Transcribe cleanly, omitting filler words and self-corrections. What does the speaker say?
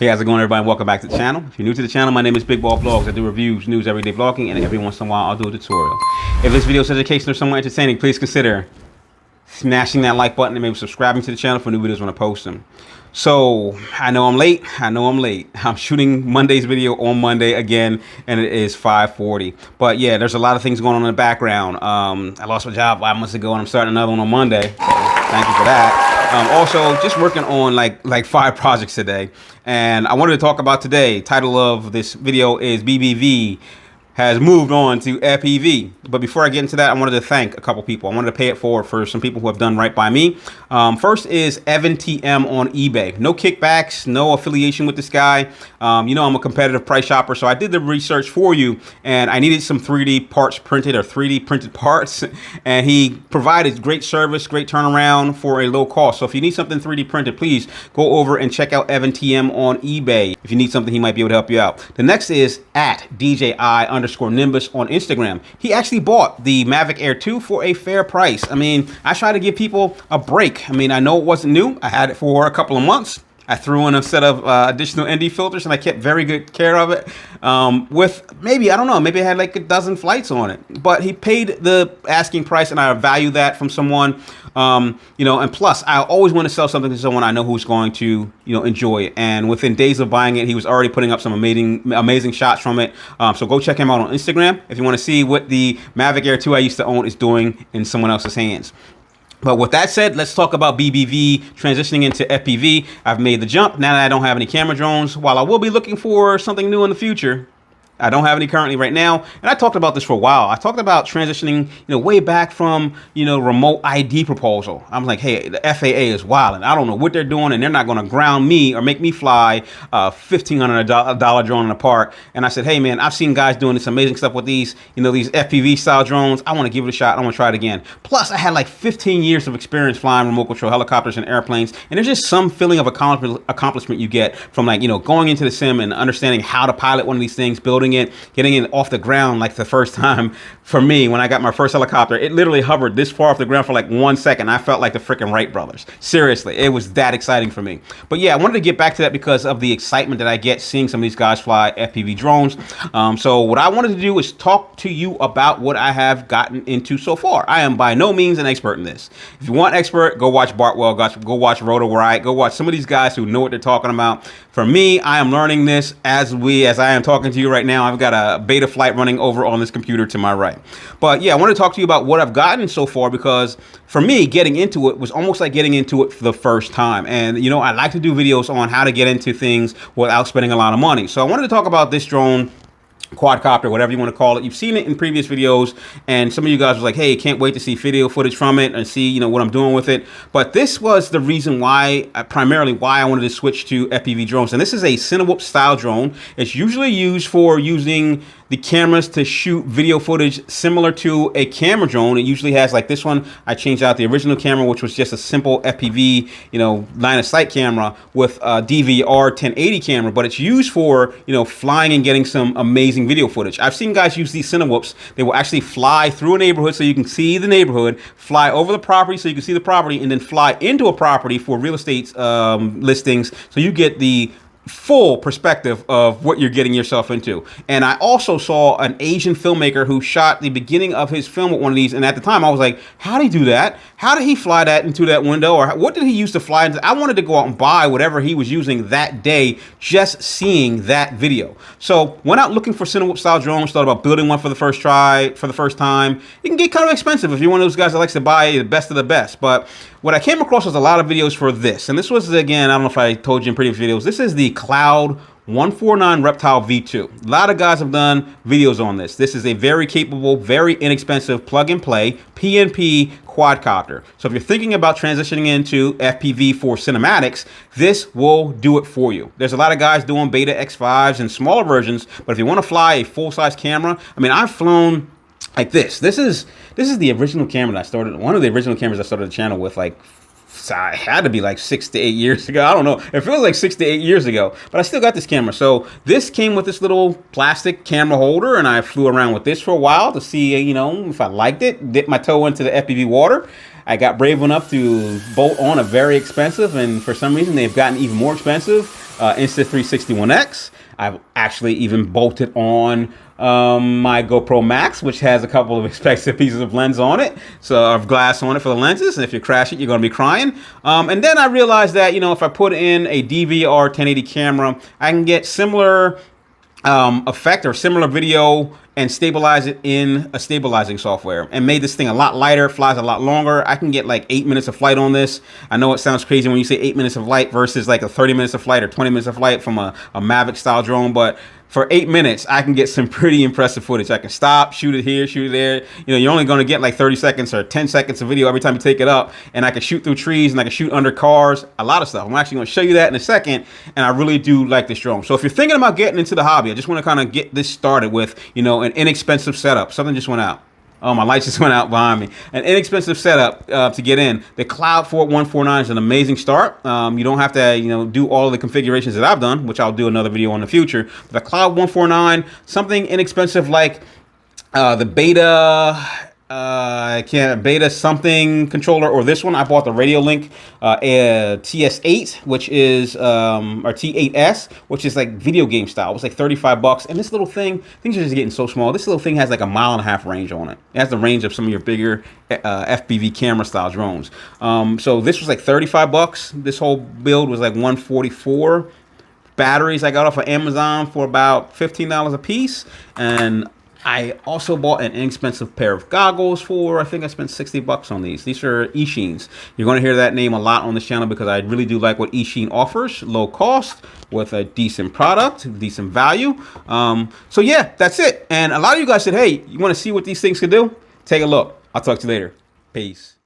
Hey, how's it going, everybody? Welcome back to the channel. If you're new to the channel, my name is Big Ball Vlogs. I do reviews, news, everyday vlogging, and every once in a while I'll do a tutorial. If this video is educational or somewhat entertaining, please consider smashing that like button and maybe subscribing to the channel for new videos when I post them. So, I know I'm late. I'm shooting Monday's video on Monday again, and it is 5:40. But yeah, there's a lot of things going on in the background. I lost my job 5 months ago, and I'm starting another one on Monday. So thank you for that. Also, just working on like 5 projects today. And I wanted to talk about today. Title of this video is BBV has moved on to FPV. But before I get into that, I wanted to thank a couple people. I wanted to pay it forward for some people who have done right by me. First is Evan TM on eBay. No kickbacks, no affiliation with this guy. You know, I'm a competitive price shopper, so I did the research for you, and I needed some 3D parts printed, or 3D printed parts, and he provided great service, great turnaround for a low cost. So if you need something 3D printed, please go over and check out Evan TM on eBay. If you need something, he might be able to help you out. The next is at DJI_Nimbus on Instagram. He actually bought the Mavic Air 2 for a fair price. I mean, I try to give people a break. I mean, I know it wasn't new. I had it for a couple of months. I threw in a set of additional ND filters, and I kept very good care of it. With maybe, I don't know, maybe it had like a dozen flights on it. But he paid the asking price, and I value that from someone. You know, and plus, I always want to sell something to someone I know who's going to, you know, enjoy it. And within days of buying it, he was already putting up some amazing shots from it. So go check him out on Instagram if you want to see what the Mavic Air 2 I used to own is doing in someone else's hands. But with that said, let's talk about BBV transitioning into FPV. I've made the jump now that I don't have any camera drones. While I will be looking for something new in the future, I don't have any currently right now. And I talked about this for a while. I talked about transitioning, you know, way back from, you know, remote ID proposal. I'm like, hey, the FAA is wild, and I don't know what they're doing, and they're not going to ground me or make me fly a $1,500 drone in a park. And I said, hey, man, I've seen guys doing this amazing stuff with these, you know, these FPV style drones. I want to give it a shot. I want to try it again. Plus, I had like 15 years of experience flying remote control helicopters and airplanes. And there's just some feeling of accomplishment you get from, like, you know, going into the sim and understanding how to pilot one of these things, building it, getting it off the ground. Like the first time for me, when I got my first helicopter, it literally hovered this far off the ground for like 1 second. I felt like the freaking Wright brothers. Seriously, it was that exciting for me. But yeah, I wanted to get back to that because of the excitement that I get seeing some of these guys fly FPV drones. So what I wanted to do is talk to you about what I have gotten into so far. I am by no means an expert in this. If you want expert, go watch Bartwell, go watch Roto Riot, go watch some of these guys who know what they're talking about. For me, I am learning this as I am talking to you right now. I've got a beta flight running over on this computer to my right. But yeah, I want to talk to you about what I've gotten so far, because for me, getting into it was almost like getting into it for the first time. And you know, I like to do videos on how to get into things without spending a lot of money. So I wanted to talk about this drone, quadcopter, whatever you want to call it. You've seen it in previous videos, and some of you guys were like, hey, can't wait to see video footage from it and see, you know, what I'm doing with it. But this was the reason why, primarily why I wanted to switch to FPV drones. And this is a cinewhoop style drone. It's usually used for using the cameras to shoot video footage similar to a camera drone. It usually has, like this one, I changed out the original camera, which was just a simple FPV, you know, line of sight camera with a DVR 1080 camera, but it's used for, you know, flying and getting some amazing video footage. I've seen guys use these cinewhoops. They will actually fly through a neighborhood so you can see the neighborhood, fly over the property so you can see the property, and then fly into a property for real estate listings so you get the full perspective of what you're getting yourself into. And I also saw an Asian filmmaker who shot the beginning of his film with one of these, and at the time I was like, how did he do that? How did he fly that into that window? Or what did he use to fly into? I wanted to go out and buy whatever he was using that day, just seeing that video. So went out looking for cinewhoop style drones, thought about building one for the first time. It can get kind of expensive if you're one of those guys that likes to buy the best of the best. But what I came across was a lot of videos for this. And this was, again, I don't know if I told you in previous videos, this is the Cloud 149 Reptile V2. A lot of guys have done videos on this. This is a very capable, very inexpensive plug-and-play PNP quadcopter. So if you're thinking about transitioning into FPV for cinematics, this will do it for you. There's a lot of guys doing Beta X5s and smaller versions, but if you want to fly a full-size camera, I mean, I've flown like this. This is the original camera that I started, one of the original cameras I started the channel with, like, I had to be like 6 to 8 years ago. I don't know. It feels like 6 to 8 years ago, but I still got this camera. So this came with this little plastic camera holder, and I flew around with this for a while to see, you know, if I liked it, dip my toe into the FPV water. I got brave enough to bolt on a very expensive, and for some reason they've gotten even more expensive, Insta361X. I've actually even bolted on my GoPro Max, which has a couple of expensive pieces of lens on it, so of glass on it for the lenses, and if you crash it, you're going to be crying. And then I realized that, you know, if I put in a DVR 1080 camera, I can get similar effect or similar video and stabilize it in a stabilizing software, and made this thing a lot lighter, flies a lot longer. I can get like 8 minutes of flight on this. I know it sounds crazy when you say 8 minutes of flight versus like a 30 minutes of flight or 20 minutes of flight from a Mavic style drone, but for 8 minutes, I can get some pretty impressive footage. I can stop, shoot it here, shoot it there. You know, you're only going to get like 30 seconds or 10 seconds of video every time you take it up. And I can shoot through trees, and I can shoot under cars, a lot of stuff. I'm actually going to show you that in a second. And I really do like this drone. So if you're thinking about getting into the hobby, I just want to kind of get this started with, you know, an inexpensive setup. Something just went out. Oh, my lights just went out behind me. An inexpensive setup to get in. The Cloud 149 is an amazing start. You don't have to, you know, do all of the configurations that I've done, which I'll do another video on in the future. But the Cloud 149, something inexpensive like the Beta something controller, or this one. I bought the Radio Link TS8, which is or T8S, which is like video game style. It was like 35 bucks, and this little thing, things are just getting so small. This little thing has like a 1.5 mile range on it. It has the range of some of your bigger FPV camera style drones. So this was like 35 bucks. This whole build was like 144. Batteries I got off of Amazon for about $15 a piece, and I also bought an inexpensive pair of goggles for, I think I spent 60 bucks on these. These are Eachines. You're going to hear that name a lot on this channel because I really do like what Eachine offers. Low cost with a decent product, decent value. So yeah, that's it. And a lot of you guys said, hey, you want to see what these things can do? Take a look. I'll talk to you later. Peace.